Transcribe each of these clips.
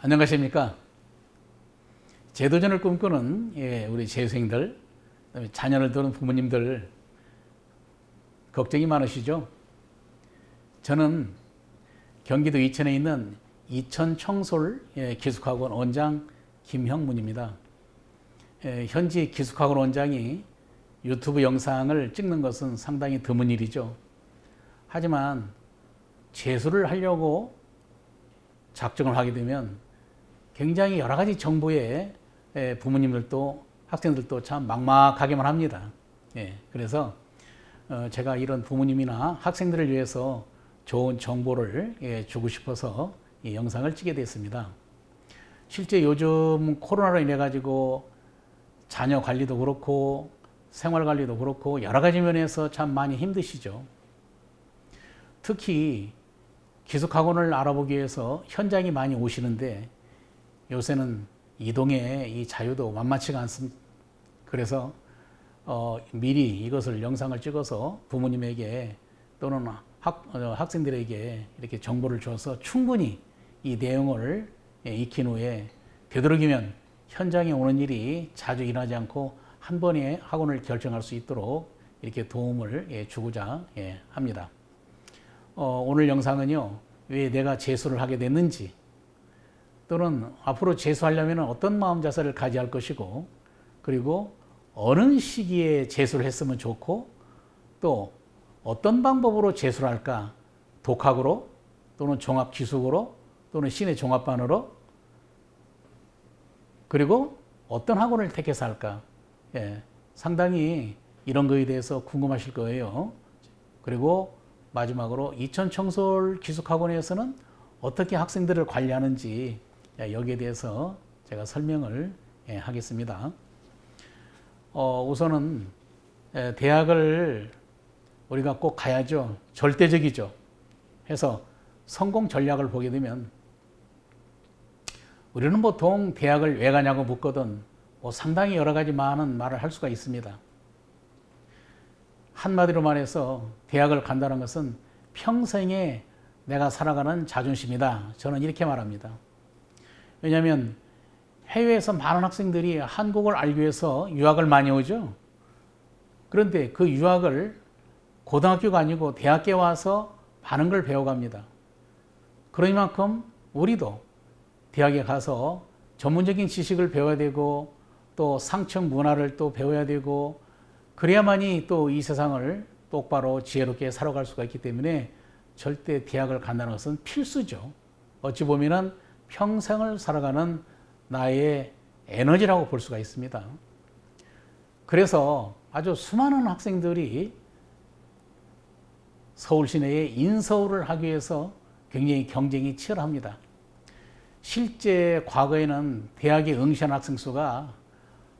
안녕하십니까. 재도전을 꿈꾸는 우리 재수생들, 그다음에 자녀를 두는 부모님들 걱정이 많으시죠? 저는 경기도 이천에 있는 이천청솔 기숙학원 원장 김형문입니다. 현지 기숙학원 원장이 유튜브 영상을 찍는 것은 상당히 드문 일이죠. 하지만 재수를 하려고 작정을 하게 되면 굉장히 여러 가지 정보에 부모님들도 학생들도 참 막막하게만 합니다. 그래서 제가 이런 부모님이나 학생들을 위해서 좋은 정보를 주고 싶어서 이 영상을 찍게 됐습니다. 실제 요즘 코로나로 인해 가지고 자녀 관리도 그렇고 생활 관리도 그렇고 여러 가지 면에서 참 많이 힘드시죠. 특히 기숙학원을 알아보기 위해서 현장이 많이 오시는데 요새는 이동의 이 자유도 만만치가 않습니다. 그래서 미리 이것을 영상을 찍어서 부모님에게 또는 학생들에게 이렇게 정보를 줘서 충분히 이 내용을 익힌 후에 되도록이면 현장에 오는 일이 자주 일어나지 않고 한 번에 학원을 결정할 수 있도록 이렇게 도움을 주고자 합니다. 오늘 영상은요, 왜 내가 재수를 하게 됐는지, 또는 앞으로 재수하려면 어떤 마음 자세를 가져야 할 것이고, 그리고 어느 시기에 재수를 했으면 좋고, 또 어떤 방법으로 재수를 할까? 독학으로, 또는 종합기숙으로, 또는 시내 종합반으로, 그리고 어떤 학원을 택해서 할까? 상당히 이런 거에 대해서 궁금하실 거예요. 그리고 마지막으로 이천청솔 기숙학원에서는 어떻게 학생들을 관리하는지 여기에 대해서 제가 설명을 하겠습니다. 우선은 대학을 우리가 꼭 가야죠. 절대적이죠. 해서 성공 전략을 보게 되면 우리는 보통 대학을 왜 가냐고 묻거든 상당히 여러 가지 많은 말을 할 수가 있습니다. 한마디로 말해서 대학을 간다는 것은 평생에 내가 살아가는 자존심이다. 저는 이렇게 말합니다. 왜냐하면 해외에서 많은 학생들이 한국을 알기 위해서 유학을 많이 오죠. 그런데 그 유학을 고등학교가 아니고 대학교에 와서 많은 걸 배워갑니다. 그러니만큼 우리도 대학에 가서 전문적인 지식을 배워야 되고 또 상층 문화를 또 배워야 되고 그래야만이 또 이 세상을 똑바로 지혜롭게 살아갈 수가 있기 때문에 절대 대학을 간다는 것은 필수죠. 어찌 보면은 평생을 살아가는 나의 에너지라고 볼 수가 있습니다. 그래서 아주 수많은 학생들이 서울 시내에 인서울을 하기 위해서 굉장히 경쟁이 치열합니다. 실제 과거에는 대학에 응시한 학생 수가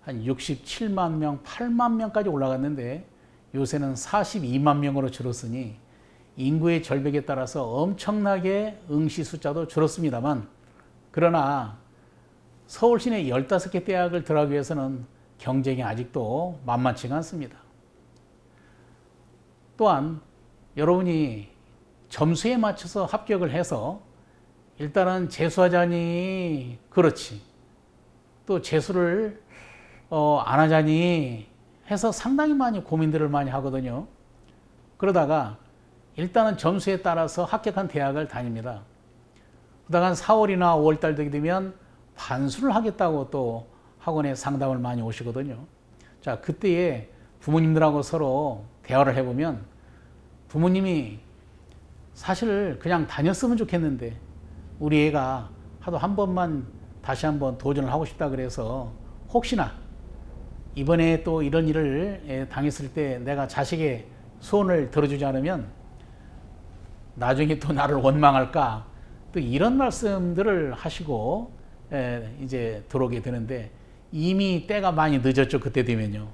한 67만 명, 8만 명까지 올라갔는데 요새는 42만 명으로 줄었으니 인구의 절벽에 따라서 엄청나게 응시 숫자도 줄었습니다만 그러나 서울 시내 15개 대학을 들어가기 위해서는 경쟁이 아직도 만만치가 않습니다. 또한 여러분이 점수에 맞춰서 합격을 해서 일단은 재수하자니 그렇지 또 재수를 안 하자니 해서 상당히 많이 고민들을 많이 하거든요. 그러다가 일단은 점수에 따라서 합격한 대학을 다닙니다. 그러다가 한 4월이나 5월달 되게 되면 반수를 하겠다고 또 학원에 상담을 많이 오시거든요. 자, 그때에 부모님들하고 서로 대화를 해보면 부모님이 사실 그냥 다녔으면 좋겠는데 우리 애가 하도 한 번만 다시 한번 도전을 하고 싶다 그래서 혹시나 이번에 또 이런 일을 당했을 때 내가 자식의 소원을 들어주지 않으면 나중에 또 나를 원망할까 또 이런 말씀들을 하시고 이제 들어오게 되는데 이미 때가 많이 늦었죠. 그때 되면요.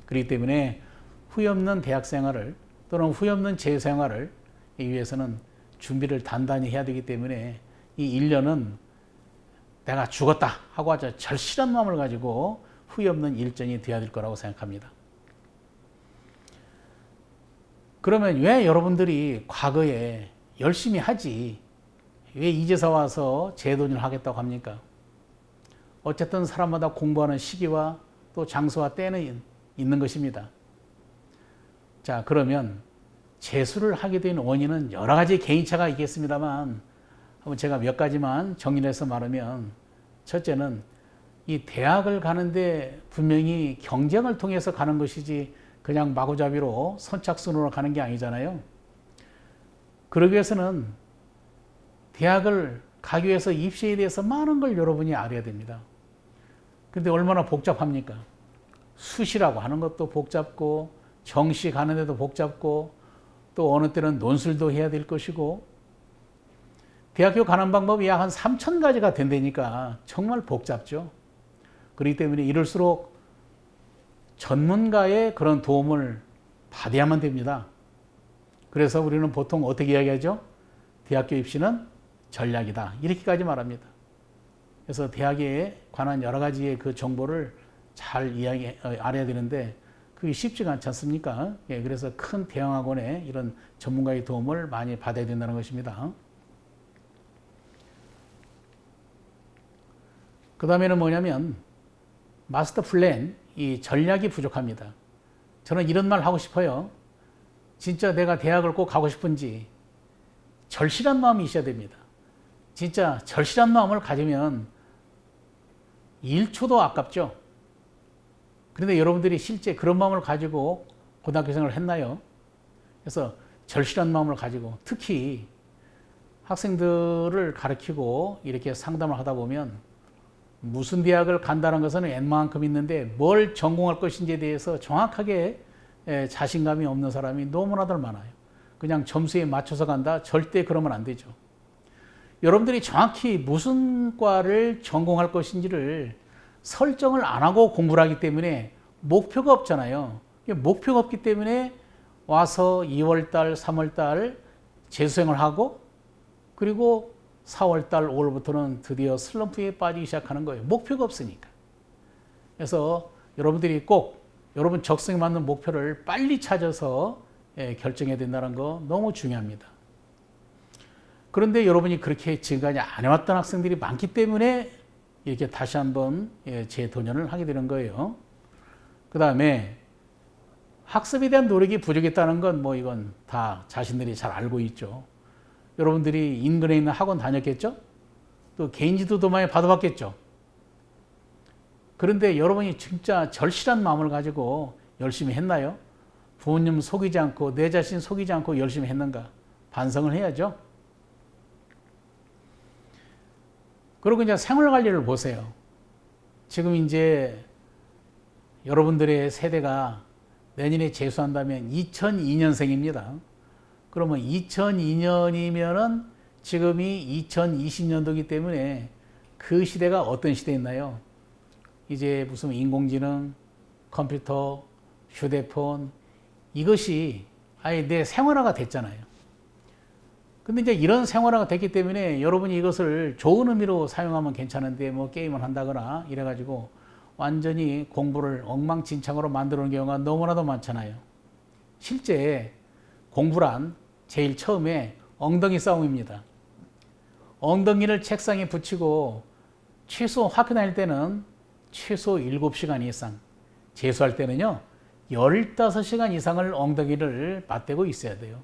그렇기 때문에 후회 없는 대학 생활을 또는 후회 없는 재생활을 위해서는 준비를 단단히 해야 되기 때문에 이 1년은 내가 죽었다 하고 아주 절실한 마음을 가지고 후회 없는 일정이 되어야 될 거라고 생각합니다. 그러면 왜 여러분들이 과거에 열심히 하지 왜 이제서 와서 재도전을 하겠다고 합니까? 어쨌든 사람마다 공부하는 시기와 또 장소와 때는 있는 것입니다. 자, 그러면 재수를 하게 된 원인은 여러 가지 개인차가 있겠습니다만 한번 제가 몇 가지만 정리해서 말하면, 첫째는 이 대학을 가는데 분명히 경쟁을 통해서 가는 것이지 그냥 마구잡이로 선착순으로 가는 게 아니잖아요. 그러기 위해서는 대학을 가기 위해서 입시에 대해서 많은 걸 여러분이 알아야 됩니다. 근데 얼마나 복잡합니까? 수시라고 하는 것도 복잡고, 정시 가는 데도 복잡고, 또 어느 때는 논술도 해야 될 것이고, 대학교 가는 방법이 약 한 3,000가지가 된다니까 정말 복잡죠. 그렇기 때문에 이럴수록 전문가의 그런 도움을 받아야만 됩니다. 그래서 우리는 보통 어떻게 이야기하죠? 대학교 입시는 전략이다, 이렇게까지 말합니다. 그래서 대학에 관한 여러 가지의 그 정보를 잘 알아야 되는데 그게 쉽지가 않지 않습니까? 예, 그래서 큰 대형학원의 이런 전문가의 도움을 많이 받아야 된다는 것입니다. 그 다음에는 뭐냐면 마스터 플랜, 이 전략이 부족합니다. 저는 이런 말 하고 싶어요. 진짜 내가 대학을 꼭 가고 싶은지 절실한 마음이 있어야 됩니다. 진짜 절실한 마음을 가지면 1초도 아깝죠. 그런데 여러분들이 실제 그런 마음을 가지고 고등학교 생활을 했나요? 그래서 절실한 마음을 가지고, 특히 학생들을 가르치고 이렇게 상담을 하다 보면 무슨 대학을 간다는 것은 웬만큼 있는데 뭘 전공할 것인지에 대해서 정확하게 자신감이 없는 사람이 너무나도 많아요. 그냥 점수에 맞춰서 간다? 절대 그러면 안 되죠. 여러분들이 정확히 무슨 과를 전공할 것인지를 설정을 안 하고 공부를 하기 때문에 목표가 없잖아요. 목표가 없기 때문에 와서 2월달, 3월달 재수생을 하고, 그리고 4월달, 5월부터는 드디어 슬럼프에 빠지기 시작하는 거예요. 목표가 없으니까. 그래서 여러분들이 꼭 여러분 적성에 맞는 목표를 빨리 찾아서 결정해야 된다는 거 너무 중요합니다. 그런데 여러분이 그렇게 지금까지 안 해왔던 학생들이 많기 때문에 이렇게 다시 한번 재도전을 하게 되는 거예요. 그 다음에 학습에 대한 노력이 부족했다는 건 뭐 이건 다 자신들이 잘 알고 있죠. 여러분들이 인근에 있는 학원 다녔겠죠? 또 개인 지도도 많이 받아봤겠죠? 그런데 여러분이 진짜 절실한 마음을 가지고 열심히 했나요? 부모님 속이지 않고 내 자신 속이지 않고 열심히 했는가? 반성을 해야죠. 그리고 이제 생활관리를 보세요. 지금 이제 여러분들의 세대가 내년에 재수한다면 2002년생입니다. 그러면 2002년이면은 지금이 2020년도이기 때문에 그 시대가 어떤 시대였나요? 이제 무슨 인공지능, 컴퓨터, 휴대폰, 이것이 아예 내 생활화가 됐잖아요. 근데 이제 이런 생활화가 됐기 때문에 여러분이 이것을 좋은 의미로 사용하면 괜찮은데 뭐 게임을 한다거나 이래가지고 완전히 공부를 엉망진창으로 만들어 놓은 경우가 너무나도 많잖아요. 실제 공부란 제일 처음에 엉덩이 싸움입니다. 엉덩이를 책상에 붙이고 최소 학교 다닐 때는 최소 7시간 이상, 재수할 때는요 15시간 이상을 엉덩이를 맞대고 있어야 돼요.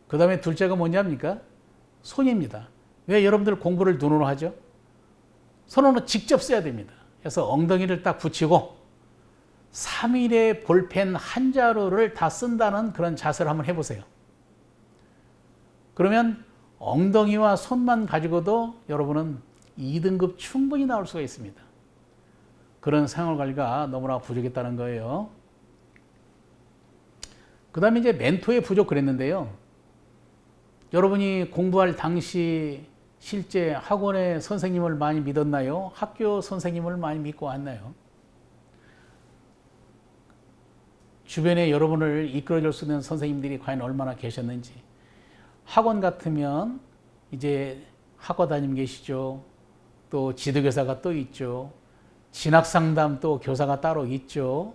그 다음에 둘째가 뭐냐입니까? 손입니다. 왜 여러분들 공부를 눈으로 하죠? 손으로 직접 써야 됩니다. 그래서 엉덩이를 딱 붙이고 3일에 볼펜 한 자루를 다 쓴다는 그런 자세를 한번 해보세요. 그러면 엉덩이와 손만 가지고도 여러분은 2등급 충분히 나올 수가 있습니다. 그런 생활관리가 너무나 부족했다는 거예요. 그 다음에 이제 멘토의 부족 그랬는데요. 여러분이 공부할 당시 실제 학원의 선생님을 많이 믿었나요? 학교 선생님을 많이 믿고 왔나요? 주변에 여러분을 이끌어줄 수 있는 선생님들이 과연 얼마나 계셨는지. 학원 같으면 이제 학과담임 계시죠. 또 지도교사가 또 있죠. 진학상담 또 교사가 따로 있죠.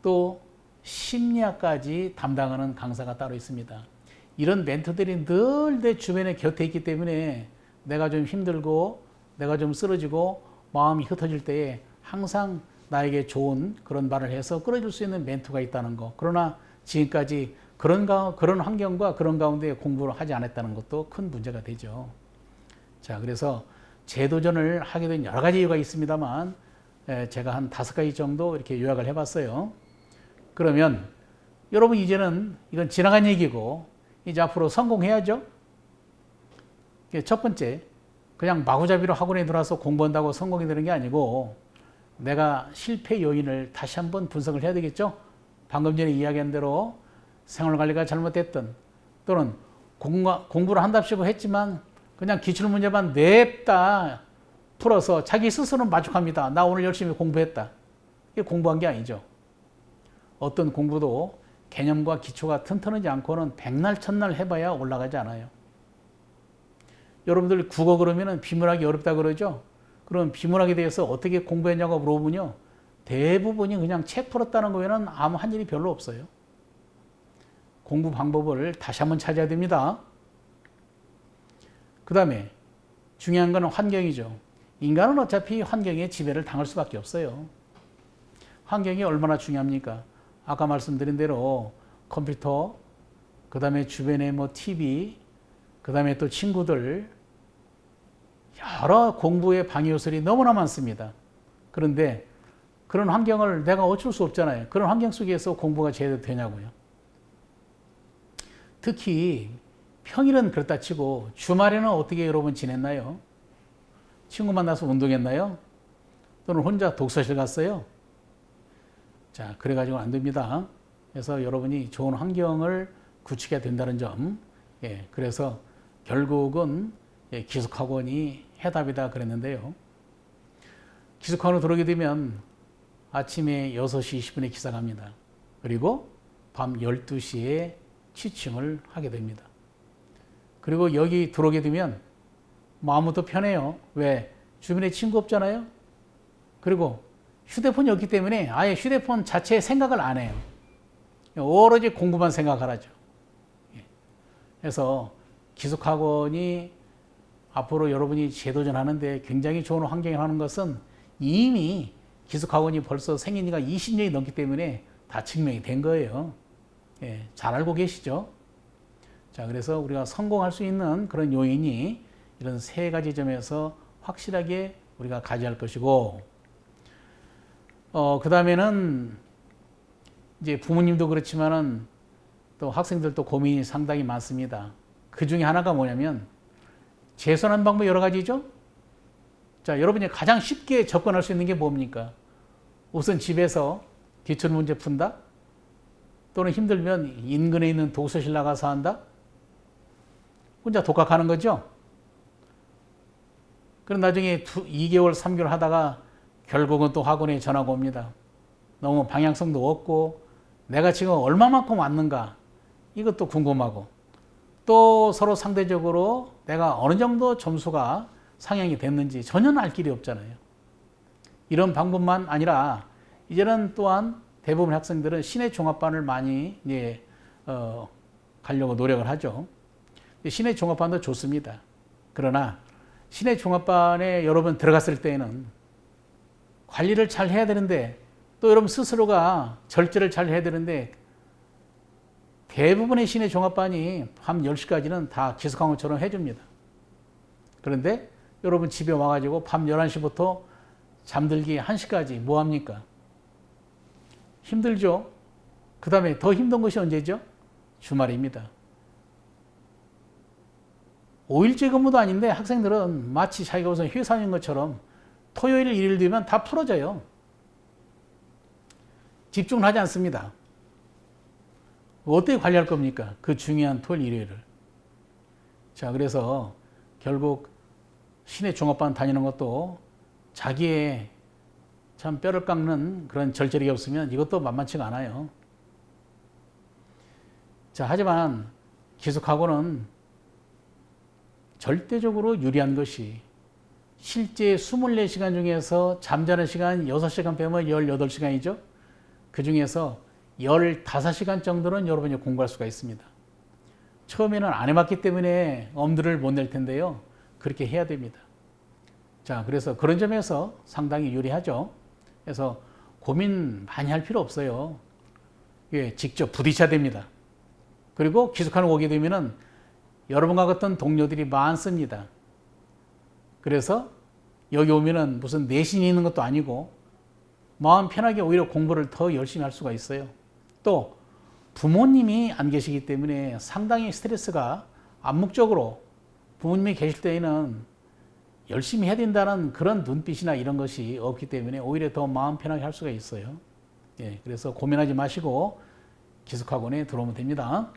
또 심리학까지 담당하는 강사가 따로 있습니다. 이런 멘토들이 늘 내 주변에 곁에 있기 때문에 내가 좀 힘들고 내가 좀 쓰러지고 마음이 흩어질 때에 항상 나에게 좋은 그런 말을 해서 끌어줄 수 있는 멘토가 있다는 거. 그러나 지금까지 그런 환경과 그런 가운데 공부를 하지 않았다는 것도 큰 문제가 되죠. 자, 그래서 재도전을 하게 된 여러 가지 이유가 있습니다만 제가 한 5가지 정도 이렇게 요약을 해봤어요. 그러면 여러분 이제는 이건 지나간 얘기고 이제 앞으로 성공해야죠. 첫 번째, 그냥 마구잡이로 학원에 들어와서 공부한다고 성공이 되는 게 아니고 내가 실패 요인을 다시 한번 분석을 해야 되겠죠. 방금 전에 이야기한 대로 생활관리가 잘못됐든 또는 공부를 한답시고 했지만 그냥 기출문제만 냅다 풀어서 자기 스스로는 만족합니다. 나 오늘 열심히 공부했다. 이게 공부한 게 아니죠. 어떤 공부도 개념과 기초가 튼튼하지 않고는 백날 첫날 해봐야 올라가지 않아요. 여러분들 국어 그러면 비문학이 어렵다 그러죠. 그럼 비문학에 대해서 어떻게 공부했냐고 물어보면요. 대부분이 그냥 책 풀었다는 거에는 아무 한 일이 별로 없어요. 공부 방법을 다시 한번 찾아야 됩니다. 그 다음에 중요한 건 환경이죠. 인간은 어차피 환경에 지배를 당할 수밖에 없어요. 환경이 얼마나 중요합니까? 아까 말씀드린 대로 컴퓨터, 그 다음에 주변에 뭐 TV, 그 다음에 또 친구들, 여러 공부의 방해 요소들이 너무나 많습니다. 그런데 그런 환경을 내가 어쩔 수 없잖아요. 그런 환경 속에서 공부가 제대로 되냐고요. 특히 평일은 그렇다 치고 주말에는 어떻게 여러분 지냈나요? 친구 만나서 운동했나요? 또는 혼자 독서실 갔어요? 자, 그래가지고 안 됩니다. 그래서 여러분이 좋은 환경을 구축해야 된다는 점. 그래서 결국은 기숙학원이 해답이다 그랬는데요. 기숙학원으로 들어오게 되면 아침에 6시 20분에 기사 갑니다. 그리고 밤 12시에 취침을 하게 됩니다. 그리고 여기 들어오게 되면 마음부터 편해요. 왜? 주변에 친구 없잖아요. 그리고 휴대폰이 없기 때문에 아예 휴대폰 자체의 생각을 안 해요. 오로지 공부만 생각하라죠. 그래서 기숙학원이 앞으로 여러분이 재도전하는데 굉장히 좋은 환경에 하는 것은 이미 기숙학원이 벌써 생긴 지가 20년이 넘기 때문에 다 증명이 된 거예요. 잘 알고 계시죠? 자, 그래서 우리가 성공할 수 있는 그런 요인이 이런 3가지 점에서 확실하게 우리가 가져야 할 것이고, 그 다음에는 이제 부모님도 그렇지만은 또 학생들도 고민이 상당히 많습니다. 그 중에 하나가 뭐냐면 재수하는 방법 여러 가지죠. 자, 여러분이 가장 쉽게 접근할 수 있는 게 뭡니까? 우선 집에서 기출 문제 푼다. 또는 힘들면 인근에 있는 독서실 나가서 한다. 혼자 독학하는 거죠. 그럼 나중에 2개월, 3개월 하다가 결국은 또 학원에 전화가 옵니다. 너무 방향성도 없고 내가 지금 얼마만큼 왔는가 이것도 궁금하고 또 서로 상대적으로 내가 어느 정도 점수가 상향이 됐는지 전혀 알 길이 없잖아요. 이런 방법만 아니라 이제는 또한 대부분 학생들은 시내 종합반을 많이 가려고 노력을 하죠. 시내 종합반도 좋습니다. 그러나 시내 종합반에 여러분 들어갔을 때에는 관리를 잘 해야 되는데 또 여러분 스스로가 절제를 잘 해야 되는데 대부분의 시내 종합반이 밤 10시까지는 다 기숙학원처럼 해줍니다. 그런데 여러분 집에 와가지고 밤 11시부터 잠들기 1시까지 뭐 합니까? 힘들죠? 그 다음에 더 힘든 것이 언제죠? 주말입니다. 5일째 근무도 아닌데 학생들은 마치 자기가 무슨 회사인 것처럼 토요일, 일요일 되면 다 풀어져요. 집중을 하지 않습니다. 어떻게 관리할 겁니까? 그 중요한 토요일, 일요일을. 자, 그래서 결국 시내 종합반 다니는 것도 자기의 참 뼈를 깎는 그런 절제력이 없으면 이것도 만만치가 않아요. 자, 하지만 기숙학원은 절대적으로 유리한 것이 실제 24시간 중에서 잠자는 시간 6시간 빼면 18시간이죠. 그 중에서 15시간 정도는 여러분이 공부할 수가 있습니다. 처음에는 안 해봤기 때문에 엄두를 못 낼 텐데요. 그렇게 해야 됩니다. 자, 그래서 그런 점에서 상당히 유리하죠. 그래서 고민 많이 할 필요 없어요. 예, 직접 부딪혀야 됩니다. 그리고 기숙학원 오게 되면은 여러분과 같은 동료들이 많습니다. 그래서 여기 오면은 무슨 내신이 있는 것도 아니고 마음 편하게 오히려 공부를 더 열심히 할 수가 있어요. 또 부모님이 안 계시기 때문에 상당히 스트레스가 암묵적으로 부모님이 계실 때에는 열심히 해야 된다는 그런 눈빛이나 이런 것이 없기 때문에 오히려 더 마음 편하게 할 수가 있어요. 예, 그래서 고민하지 마시고 기숙학원에 들어오면 됩니다.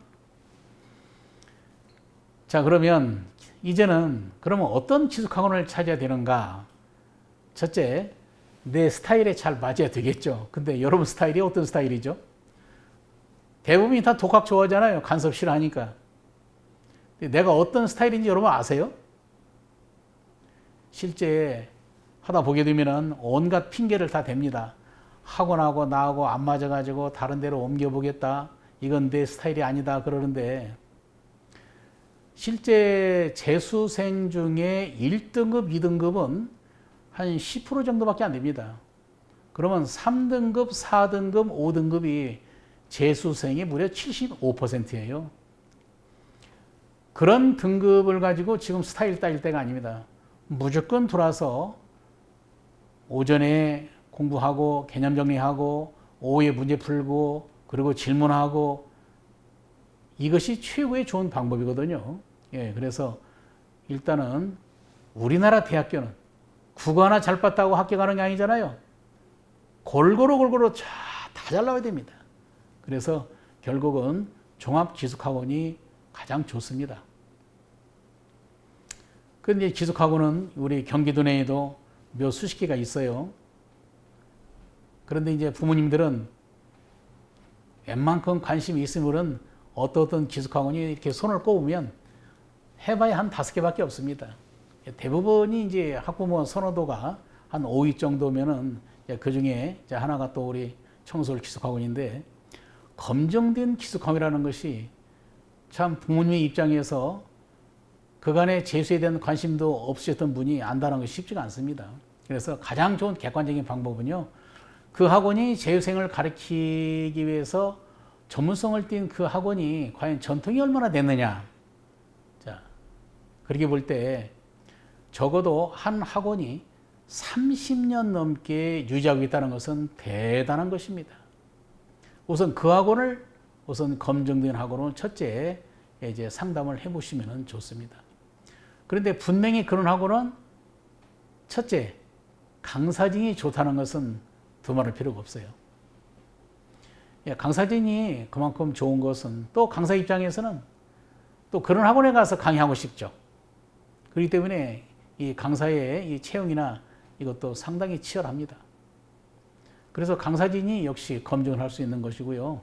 자, 그러면 이제는 그러면 어떤 기숙학원을 찾아야 되는가? 첫째, 내 스타일에 잘 맞아야 되겠죠. 근데 여러분 스타일이 어떤 스타일이죠? 대부분이 다 독학 좋아하잖아요. 간섭 싫어하니까. 내가 어떤 스타일인지 여러분 아세요? 실제 하다 보게 되면은 온갖 핑계를 다 댑니다. 학원하고 나하고 안 맞아가지고 다른 데로 옮겨보겠다. 이건 내 스타일이 아니다. 그러는데 실제 재수생 중에 1등급, 2등급은 한 10% 정도밖에 안 됩니다. 그러면 3등급, 4등급, 5등급이 재수생이 무려 75%예요. 그런 등급을 가지고 지금 스타일 따일 때가 아닙니다. 무조건 들어와서 오전에 공부하고 개념 정리하고 오후에 문제 풀고 그리고 질문하고 이것이 최고의 좋은 방법이거든요. 예, 그래서 일단은 우리나라 대학교는 국어 하나 잘 봤다고 합격하는 게 아니잖아요. 골고루 다 잘 나와야 됩니다. 그래서 결국은 종합기숙학원이 가장 좋습니다. 그런데 기숙학원은 우리 경기도 내에도 몇 수십 개가 있어요. 그런데 이제 부모님들은 웬만큼 관심이 있으면은 어떤 기숙학원이 이렇게 손을 꼽으면 해봐야 한 5개밖에 없습니다. 대부분이 이제 학부모 선호도가 한 5위 정도면은 그 중에 하나가 또 우리 청소울 기숙학원인데 검증된 기숙학원이라는 것이 참 부모님의 입장에서 그간의 재수에 대한 관심도 없으셨던 분이 안다는 것이 쉽지가 않습니다. 그래서 가장 좋은 객관적인 방법은요. 그 학원이 재수생을 가르치기 위해서 전문성을 띈 그 학원이 과연 전통이 얼마나 됐느냐. 자, 그렇게 볼 때 적어도 한 학원이 30년 넘게 유지하고 있다는 것은 대단한 것입니다. 우선 그 학원을 검증된 학원은 첫째 이제 상담을 해보시면 좋습니다. 그런데 분명히 그런 학원은 첫째 강사진이 좋다는 것은 두말할 필요가 없어요. 강사진이 그만큼 좋은 것은 또 강사 입장에서는 또 그런 학원에 가서 강의하고 싶죠. 그렇기 때문에 이 강사의 이 채용이나 이것도 상당히 치열합니다. 그래서 강사진이 역시 검증을 할 수 있는 것이고요.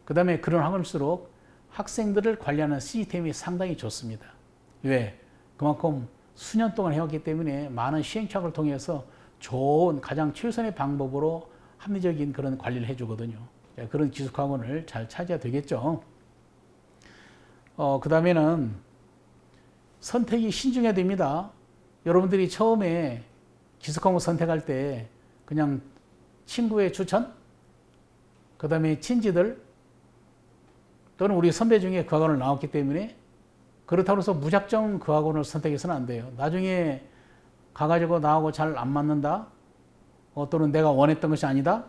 그 다음에 그런 학원일수록 학생들을 관리하는 시스템이 상당히 좋습니다. 왜? 그만큼 수년 동안 해왔기 때문에 많은 시행착오를 통해서 좋은 가장 최선의 방법으로 합리적인 그런 관리를 해주거든요. 그런 기숙학원을 잘 찾아야 되겠죠. 그 다음에는 선택이 신중해야 됩니다. 여러분들이 처음에 기숙학원 선택할 때 그냥 친구의 추천, 그 다음에 친지들 또는 우리 선배 중에 그 학원을 나왔기 때문에 그렇다고 해서 무작정 그 학원을 선택해서는 안 돼요. 나중에 가가지고 나하고 잘 안 맞는다, 또는 내가 원했던 것이 아니다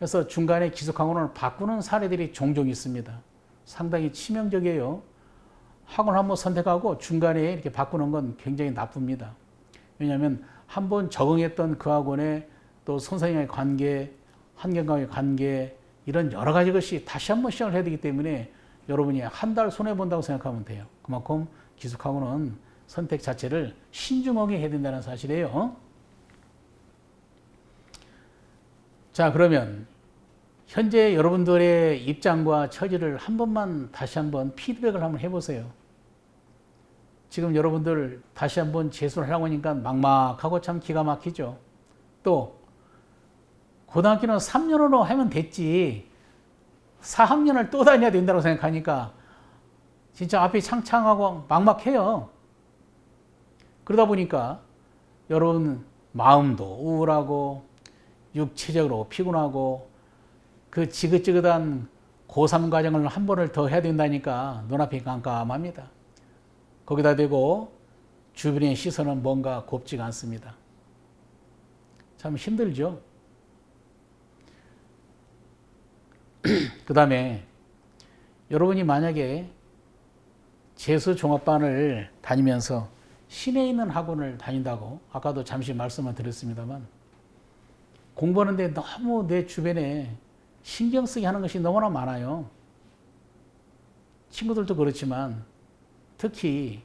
해서 중간에 기숙학원을 바꾸는 사례들이 종종 있습니다. 상당히 치명적이에요. 학원 한번 선택하고 중간에 이렇게 바꾸는 건 굉장히 나쁩니다. 왜냐하면 한번 적응했던 그 학원에 또 선생님과의 관계, 환경과의 관계 이런 여러 가지 것이 다시 한번 시작을 해야 되기 때문에 여러분이 한 달 손해본다고 생각하면 돼요. 그만큼 기숙학원은 선택 자체를 신중하게 해야 된다는 사실이에요. 자, 그러면 현재 여러분들의 입장과 처지를 한 번만 다시 한번 피드백을 한번 해보세요. 지금 여러분들 다시 한번 재수를 하려고 하니까 막막하고 참 기가 막히죠. 또 고등학교는 3년으로 하면 됐지 4학년을 또 다녀야 된다고 생각하니까 진짜 앞이 창창하고 막막해요. 그러다 보니까 여러분 마음도 우울하고 육체적으로 피곤하고 그 지긋지긋한 고3 과정을 한 번을 더 해야 된다니까 눈앞이 깜깜합니다. 거기다 대고 주변의 시선은 뭔가 곱지가 않습니다. 참 힘들죠. 그 다음에 여러분이 만약에 재수종합반을 다니면서 시내에 있는 학원을 다닌다고 아까도 잠시 말씀을 드렸습니다만 공부하는데 너무 내 주변에 신경 쓰게 하는 것이 너무나 많아요. 친구들도 그렇지만 특히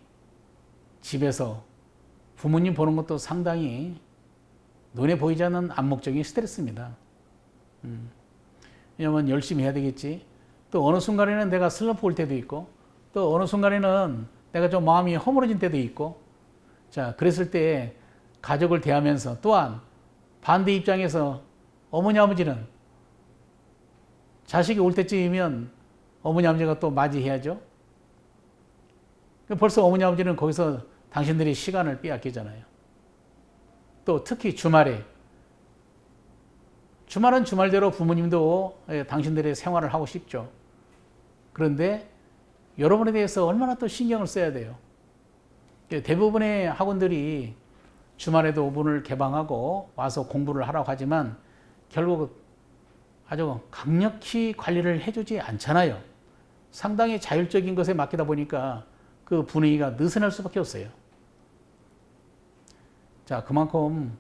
집에서 부모님 보는 것도 상당히 눈에 보이지 않는 암묵적인 스트레스입니다. 왜냐면 열심히 해야 되겠지. 또 어느 순간에는 내가 슬럼프 올 때도 있고 또 어느 순간에는 내가 좀 마음이 허물어진 때도 있고 자, 그랬을 때 가족을 대하면서 또한 반대 입장에서 어머니 아버지는 자식이 올 때쯤이면 어머니 아버지가 또 맞이해야죠. 벌써 어머니 아버지는 거기서 당신들이 시간을 빼앗기잖아요. 또 특히 주말은 주말대로 부모님도 당신들의 생활을 하고 싶죠. 그런데 여러분에 대해서 얼마나 또 신경을 써야 돼요. 대부분의 학원들이 주말에도 문을 개방하고 와서 공부를 하라고 하지만 결국 아주 강력히 관리를 해주지 않잖아요. 상당히 자율적인 것에 맡기다 보니까 그 분위기가 느슨할 수밖에 없어요. 자, 그만큼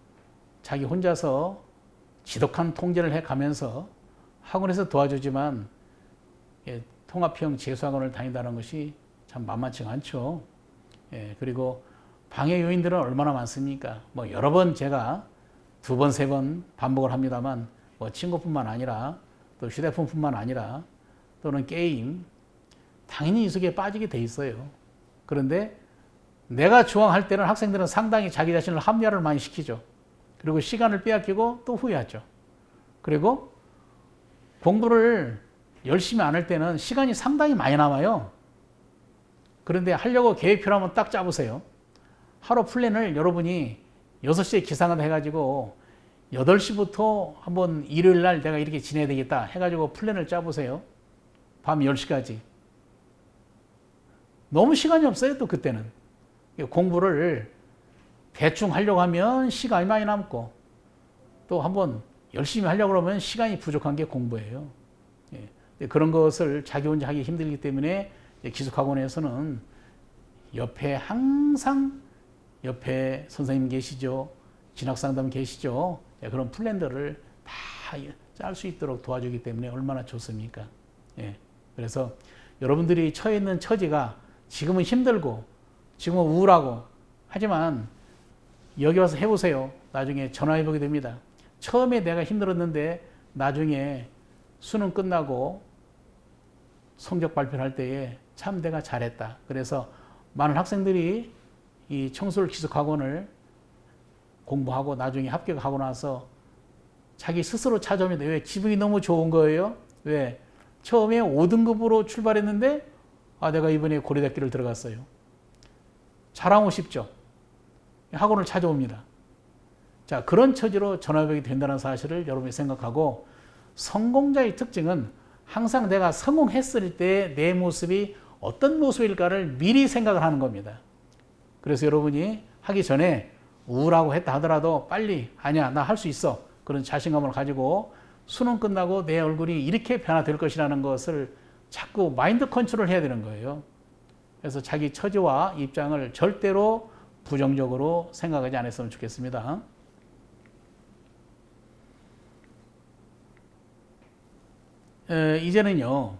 자기 혼자서 지독한 통제를 해가면서 학원에서 도와주지만 통합형 재수학원을 다닌다는 것이 참 만만치가 않죠. 그리고 방해 요인들은 얼마나 많습니까? 뭐 여러 번 제가 2번, 3번 반복을 합니다만 뭐 친구뿐만 아니라 또 휴대폰뿐만 아니라 또는 게임 당연히 이 속에 빠지게 돼 있어요. 그런데 내가 저항할 때는 학생들은 상당히 자기 자신을 합리화를 많이 시키죠. 그리고 시간을 빼앗기고 또 후회하죠. 그리고 공부를 열심히 안 할 때는 시간이 상당히 많이 남아요. 그런데 하려고 계획표를 한번 딱 짜보세요. 하루 플랜을 여러분이 6시에 기상을 해가지고 8시부터 한번 일요일 날 내가 이렇게 지내야 되겠다 해가지고 플랜을 짜보세요. 밤 10시까지. 너무 시간이 없어요, 또 그때는. 공부를 대충 하려고 하면 시간이 많이 남고 또 한번 열심히 하려고 그러면 시간이 부족한 게 공부예요. 그런 것을 자기 혼자 하기 힘들기 때문에 기숙학원에서는 항상 옆에 선생님 계시죠. 진학상담 계시죠. 그런 플랜들을 다 짤 수 있도록 도와주기 때문에 얼마나 좋습니까? 그래서 여러분들이 처해 있는 처지가 지금은 힘들고 지금은 우울하고 하지만 여기 와서 해보세요. 나중에 전화해보게 됩니다. 처음에 내가 힘들었는데 나중에 수능 끝나고 성적 발표를 할 때에 참 내가 잘했다. 그래서 많은 학생들이 이 청솔 기숙학원을 공부하고 나중에 합격하고 나서 자기 스스로 찾아옵니다. 왜? 기분이 너무 좋은 거예요. 왜? 처음에 5등급으로 출발했는데 내가 이번에 고려대학교를 들어갔어요. 자랑하고 싶죠. 학원을 찾아옵니다. 자, 그런 처지로 전화벽이 된다는 사실을 여러분이 생각하고 성공자의 특징은 항상 내가 성공했을 때 내 모습이 어떤 모습일까를 미리 생각을 하는 겁니다. 그래서 여러분이 하기 전에 우울하고 했다 하더라도 빨리 아니야 나 할 수 있어 그런 자신감을 가지고 수능 끝나고 내 얼굴이 이렇게 변화될 것이라는 것을 자꾸 마인드 컨트롤 해야 되는 거예요. 그래서 자기 처지와 입장을 절대로 부정적으로 생각하지 않았으면 좋겠습니다. 이제는요,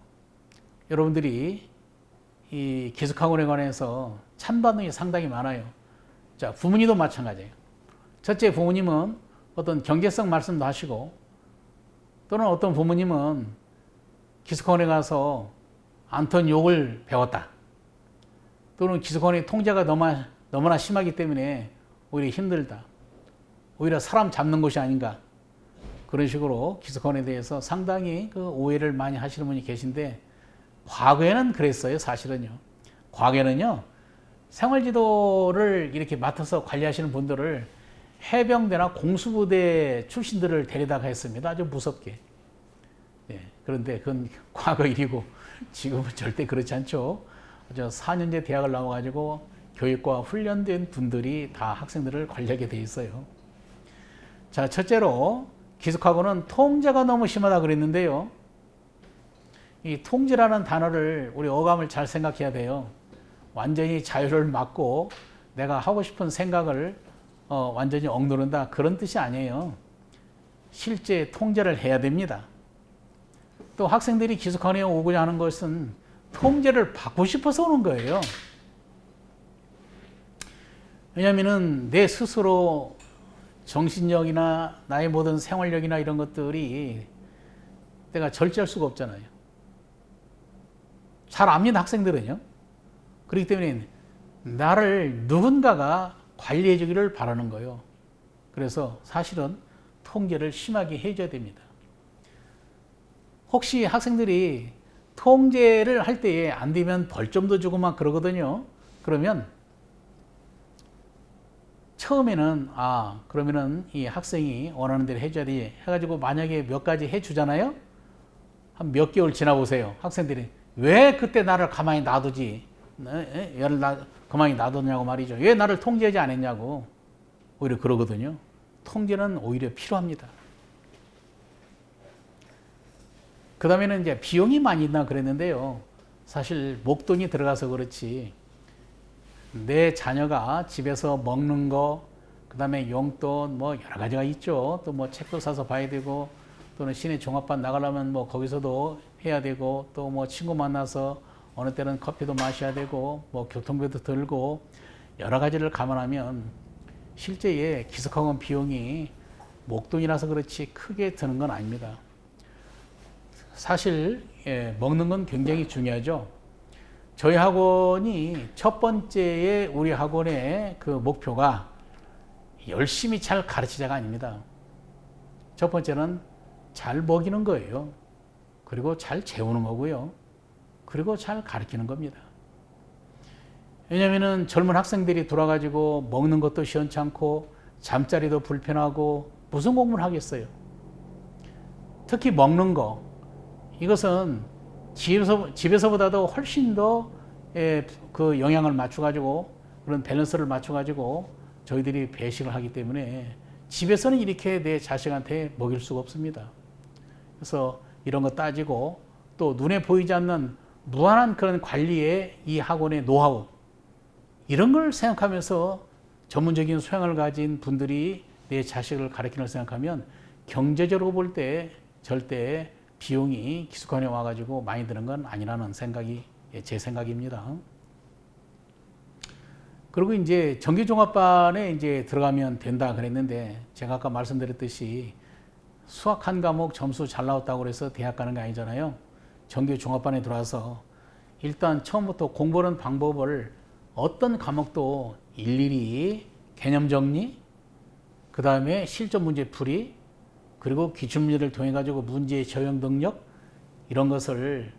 여러분들이 이 기숙학원에 관해서 찬반응이 상당히 많아요. 자, 부모님도 마찬가지예요. 첫째, 부모님은 어떤 경제성 말씀도 하시고, 또는 어떤 부모님은 기숙학원에 가서 안톤 욕을 배웠다. 또는 기숙학원의 통제가 너무나 심하기 때문에 오히려 힘들다. 오히려 사람 잡는 곳이 아닌가. 그런 식으로 기숙학원에 대해서 상당히 그 오해를 많이 하시는 분이 계신데 과거에는 그랬어요. 사실은요. 과거에는요. 생활지도를 이렇게 맡아서 관리하시는 분들을 해병대나 공수부대 출신들을 데려다가 했습니다. 아주 무섭게. 예, 그런데 그건 과거 일이고 지금은 절대 그렇지 않죠. 아주 4년제 대학을 나와가지고 교육과 훈련된 분들이 다 학생들을 관리하게 돼 있어요. 자, 첫째로 기숙학원은 통제가 너무 심하다 그랬는데요. 이 통제라는 단어를 우리 어감을 잘 생각해야 돼요. 완전히 자유를 막고 내가 하고 싶은 생각을 완전히 억누른다 그런 뜻이 아니에요. 실제 통제를 해야 됩니다. 또 학생들이 기숙학원에 오고자 하는 것은 통제를 받고 싶어서 오는 거예요. 왜냐하면 내 스스로 정신력이나 나의 모든 생활력이나 이런 것들이 내가 절제할 수가 없잖아요. 잘 압니다, 학생들은요. 그렇기 때문에 나를 누군가가 관리해 주기를 바라는 거예요. 그래서 사실은 통제를 심하게 해줘야 됩니다. 혹시 학생들이 통제를 할 때에 안 되면 벌점도 주고 막 그러거든요. 그러면 처음에는 그러면은 이 학생이 원하는 대로 해줘야 돼 해가지고 만약에 몇 가지 해주잖아요. 한 몇 개월 지나보세요. 학생들이 왜 그때 나를 가만히 놔두지? 얘를 가만히 놔뒀냐고 말이죠. 왜 나를 통제하지 않았냐고 오히려 그러거든요. 통제는 오히려 필요합니다. 그 다음에는 이제 비용이 많이 있나 그랬는데요. 사실 목돈이 들어가서 그렇지 내 자녀가 집에서 먹는 거, 그 다음에 용돈 뭐 여러 가지가 있죠. 또 뭐 책도 사서 봐야 되고 또는 시내 종합반 나가려면 뭐 거기서도 해야 되고 또 뭐 친구 만나서 어느 때는 커피도 마셔야 되고 뭐 교통비도 들고 여러 가지를 감안하면 실제의 기숙학원 비용이 목돈이라서 그렇지 크게 드는 건 아닙니다. 사실 먹는 건 굉장히 중요하죠. 저희 학원이 첫 번째에 우리 학원의 그 목표가 열심히 잘 가르치자가 아닙니다. 첫 번째는 잘 먹이는 거예요. 그리고 잘 재우는 거고요. 그리고 잘 가르치는 겁니다. 왜냐면은 젊은 학생들이 돌아가지고 먹는 것도 시원찮고 잠자리도 불편하고 무슨 공부를 하겠어요. 특히 먹는 거. 이것은 집에서보다도 훨씬 더 그 영양을 맞춰가지고 그런 밸런스를 맞춰가지고 저희들이 배식을 하기 때문에 집에서는 이렇게 내 자식한테 먹일 수가 없습니다. 그래서 이런 거 따지고 또 눈에 보이지 않는 무한한 그런 관리의 이 학원의 노하우 이런 걸 생각하면서 전문적인 소양을 가진 분들이 내 자식을 가르치는 걸 생각하면 경제적으로 볼 때 절대 비용이 기숙학원에 와가지고 많이 드는 건 아니라는 생각이 제 생각입니다. 그리고 이제 정규종합반에 이제 들어가면 된다 그랬는데 제가 아까 말씀드렸듯이 수학 한 과목 점수 잘 나왔다고 그래서 대학 가는 게 아니잖아요. 정규종합반에 들어와서 일단 처음부터 공부하는 방법을 어떤 과목도 일일이 개념 정리, 그 다음에 실전 문제 풀이, 그리고 기출문제를 통해 가지고 문제의 저형 능력 이런 것을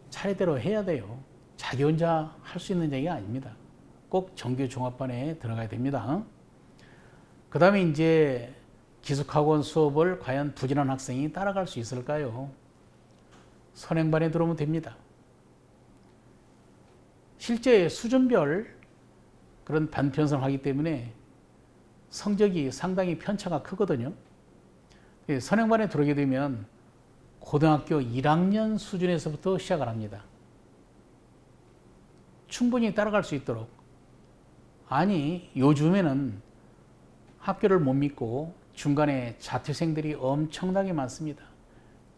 차례대로 해야 돼요. 자기 혼자 할 수 있는 얘기가 아닙니다. 꼭 정규 종합반에 들어가야 됩니다. 그 다음에 이제 기숙학원 수업을 과연 부진한 학생이 따라갈 수 있을까요? 선행반에 들어오면 됩니다. 실제 수준별 그런 반 편성을 하기 때문에 성적이 상당히 편차가 크거든요. 선행반에 들어오게 되면 고등학교 1학년 수준에서부터 시작을 합니다. 충분히 따라갈 수 있도록. 아니, 요즘에는 학교를 못 믿고 중간에 자퇴생들이 엄청나게 많습니다.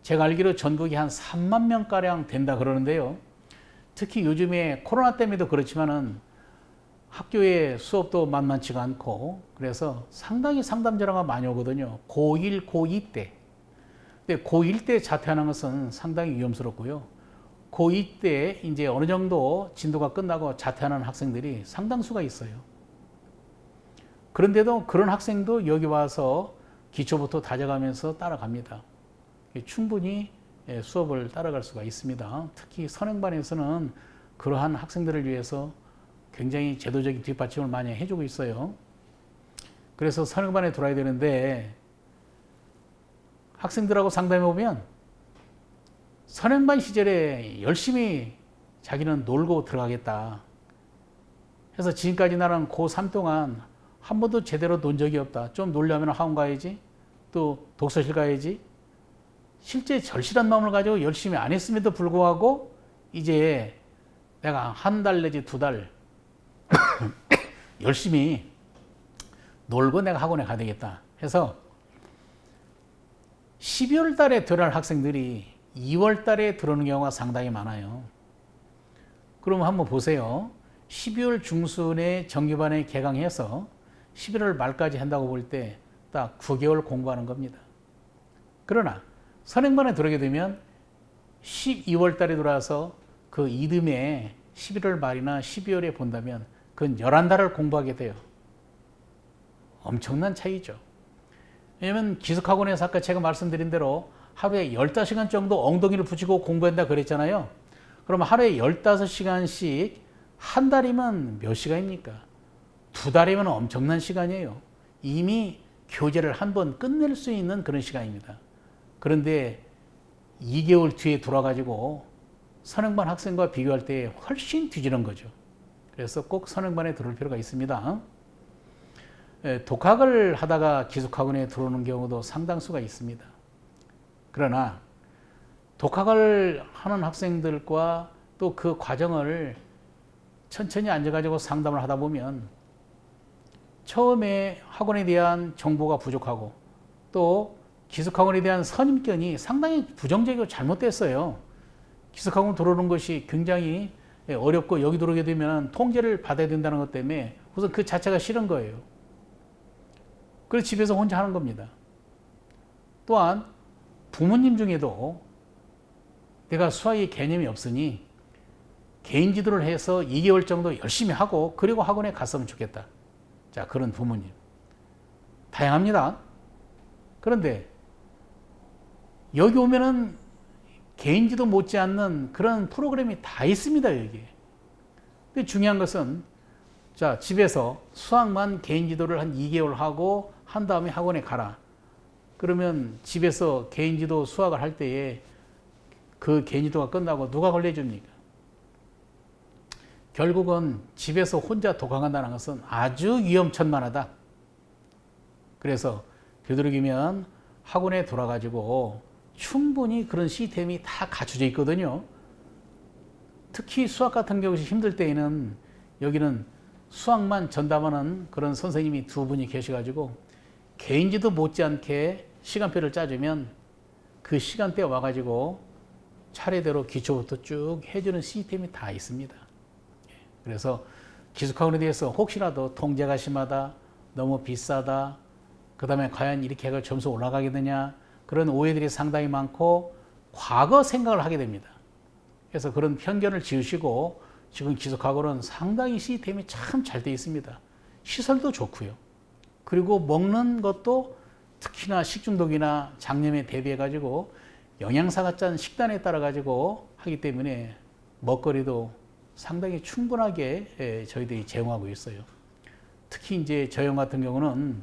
제가 알기로 전국이 한 3만 명가량 된다 그러는데요. 특히 요즘에 코로나 때문에도 그렇지만은 학교의 수업도 만만치가 않고 그래서 상당히 상담 전화가 많이 오거든요. 고1, 고2 때. 근데 고1 때 자퇴하는 것은 상당히 위험스럽고요. 고2 때 이제 어느 정도 진도가 끝나고 자퇴하는 학생들이 상당수가 있어요. 그런데도 그런 학생도 여기 와서 기초부터 다져가면서 따라갑니다. 충분히 수업을 따라갈 수가 있습니다. 특히 선행반에서는 그러한 학생들을 위해서 굉장히 제도적인 뒷받침을 많이 해주고 있어요. 그래서 선행반에 들어야 되는데 학생들하고 상담해 보면 선행반 시절에 열심히 자기는 놀고 들어가겠다. 그래서 지금까지 나는 고3 동안 한 번도 제대로 논 적이 없다. 좀 놀려면 학원 가야지. 또 독서실 가야지. 실제 절실한 마음을 가지고 열심히 안 했음에도 불구하고 이제 내가 한 달 내지 2달 열심히 놀고 내가 학원에 가야 되겠다 해서 12월 달에 들어갈 학생들이 2월 달에 들어오는 경우가 상당히 많아요. 그러면 한번 보세요. 12월 중순에 정규반에 개강해서 11월 말까지 한다고 볼 때 딱 9개월 공부하는 겁니다. 그러나 선행반에 들어오게 되면 12월 달에 들어와서 그 이듬해 11월 말이나 12월에 본다면 그건 11달을 공부하게 돼요. 엄청난 차이죠. 왜냐하면 기숙학원에서 아까 제가 말씀드린 대로 하루에 15시간 정도 엉덩이를 붙이고 공부한다 그랬잖아요. 그러면 하루에 15시간씩 한 달이면 몇 시간입니까? 2달이면 엄청난 시간이에요. 이미 교재를 한 번 끝낼 수 있는 그런 시간입니다. 그런데 2개월 뒤에 돌아가지고 선행반 학생과 비교할 때 훨씬 뒤지는 거죠. 그래서 꼭 선행반에 들어올 필요가 있습니다. 독학을 하다가 기숙학원에 들어오는 경우도 상당수가 있습니다. 그러나 독학을 하는 학생들과 또 그 과정을 천천히 앉아가지고 상담을 하다 보면 처음에 학원에 대한 정보가 부족하고 또 기숙학원에 대한 선입견이 상당히 부정적이고 잘못됐어요. 기숙학원 들어오는 것이 굉장히 어렵고 여기 들어오게 되면 통제를 받아야 된다는 것 때문에 우선 그 자체가 싫은 거예요. 그래서 집에서 혼자 하는 겁니다. 또한 부모님 중에도 내가 수학의 개념이 없으니 개인 지도를 해서 2개월 정도 열심히 하고 그리고 학원에 갔으면 좋겠다. 자, 그런 부모님 다양합니다. 그런데 여기 오면은 개인 지도 못지않는 그런 프로그램이 다 있습니다, 여기에. 근데 중요한 것은 자, 집에서 수학만 개인 지도를 한 2개월 하고 한 다음에 학원에 가라. 그러면 집에서 개인 지도 수학을 할 때에 그 개인 지도가 끝나고 누가 걸려줍니까? 결국은 집에서 혼자 독학한다는 것은 아주 위험천만하다. 그래서 되도록이면 학원에 돌아가지고 충분히 그런 시스템이 다 갖춰져 있거든요. 특히 수학 같은 경우 힘들 때에는 여기는 수학만 전담하는 그런 선생님이 2분이 계셔가지고 개인지도 못지않게 시간표를 짜주면 그 시간대에 와가지고 차례대로 기초부터 쭉 해주는 시스템이 다 있습니다. 그래서 기숙학원에 대해서 혹시라도 통제가 심하다, 너무 비싸다, 그 다음에 과연 이렇게 해가 점수 올라가겠느냐, 그런 오해들이 상당히 많고 과거 생각을 하게 됩니다. 그래서 그런 편견을 지우시고 지금 기숙학원은 상당히 시스템이 참 잘 되어 있습니다. 시설도 좋고요. 그리고 먹는 것도 특히나 식중독이나 장염에 대비해 가지고 영양사가 짠 식단에 따라 가지고 하기 때문에 먹거리도 상당히 충분하게 저희들이 제공하고 있어요. 특히 이제 저희 같은 경우는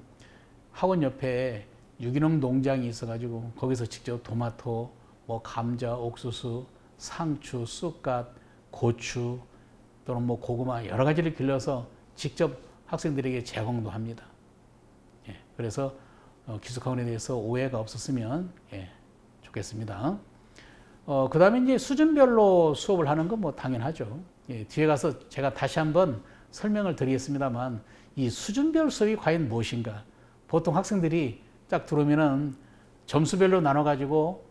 학원 옆에 유기농 농장이 있어가지고 거기서 직접 토마토, 뭐 감자, 옥수수, 상추, 쑥갓, 고추 또는 뭐 고구마 여러 가지를 길러서 직접 학생들에게 제공도 합니다. 예, 그래서 기숙학원에 대해서 오해가 없었으면 좋겠습니다. 그 다음에 이제 수준별로 수업을 하는 건 뭐 당연하죠. 예, 뒤에 가서 제가 다시 한번 설명을 드리겠습니다만 이 수준별 수업이 과연 무엇인가? 보통 학생들이 딱 들어오면은 점수별로 나눠가지고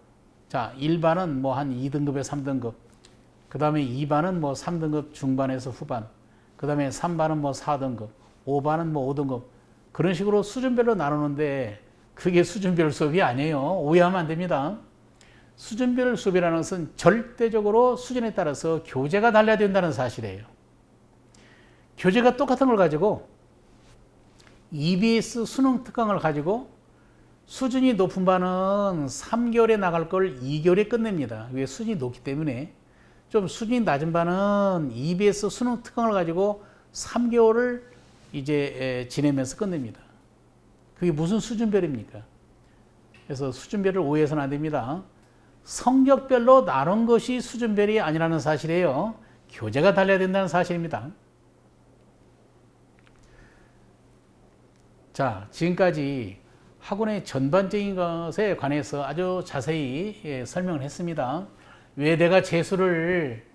자, 1반은 뭐 한 2등급에 3등급, 그 다음에 2반은 뭐 3등급 중반에서 후반, 그 다음에 3반은 뭐 4등급, 5반은 뭐 5등급, 그런 식으로 수준별로 나누는데 그게 수준별 수업이 아니에요. 오해하면 안 됩니다. 수준별 수업이라는 것은 절대적으로 수준에 따라서 교재가 달라야 된다는 사실이에요. 교재가 똑같은 걸 가지고 EBS 수능 특강을 가지고 수준이 높은 반은 3개월에 나갈 걸 2개월에 끝냅니다. 왜? 수준이 높기 때문에. 좀 수준이 낮은 반은 EBS 수능 특강을 가지고 3개월을 이제 지내면서 끝냅니다. 그게 무슨 수준별입니까? 그래서 수준별을 오해해서는 안 됩니다. 성적별로 나눈 것이 수준별이 아니라는 사실이에요. 교재가 달라야 된다는 사실입니다. 자, 지금까지 학원의 전반적인 것에 관해서 아주 자세히 설명을 했습니다. 왜 내가 재수를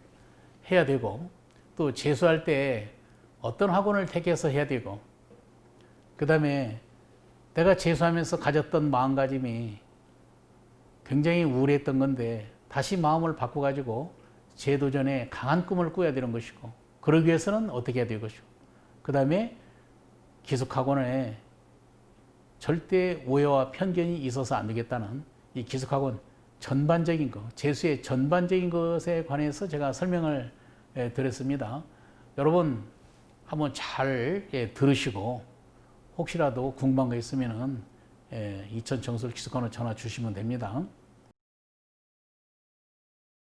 해야 되고, 또 재수할 때 어떤 학원을 택해서 해야 되고, 그 다음에 내가 재수하면서 가졌던 마음가짐이 굉장히 우울했던 건데 다시 마음을 바꿔가지고 재도전에 강한 꿈을 꾸어야 되는 것이고, 그러기 위해서는 어떻게 해야 될 것이고, 그 다음에 기숙학원에 절대 오해와 편견이 있어서 안 되겠다는 이 기숙학원 전반적인 것, 재수의 전반적인 것에 관해서 제가 설명을 드렸습니다. 여러분 한번 잘 들으시고 혹시라도 궁금한 거 있으면 이천 정술 기숙학원으로 전화 주시면 됩니다.